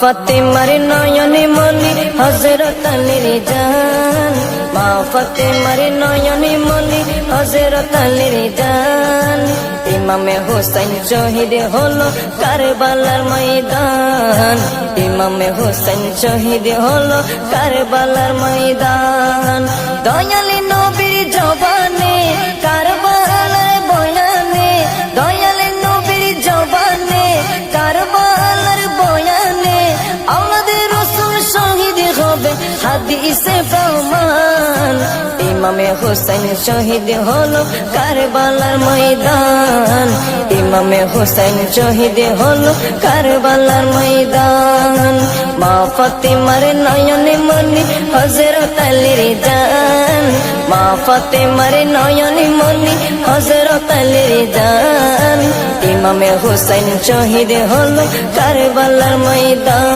ফাতেমার নয়নে মনি হযরত আলীর জান, মা ফাতেমার নয়নে মনি হযরত আলীর জান। ইমামে হোসেন শহীদ হলো কারবালার ময়দান, ইমামে হোসেন শহীদ হলো কারবালার ময়দান। দয়ালি নবীর জবানে কারবালার বয়ানে, দয়ালি নবীর জবানে কারবালার বয়ানে আওলাদে রাসূল শহীদ হবে হাদিসে প্রমাণ। ইমামে হোসেন শহীদ হলো কারবালার ময়দান, ইমামে হোসেন শহীদ হলো কারবালার ময়দান। মা ফাতেমার নয়নে মনি হযরত আলীর জান, মা ফাতেমার নয়নে মনি হযরত আলীর জান। ইমামে হোসেন শহীদ হলো কারবালার ময়দান।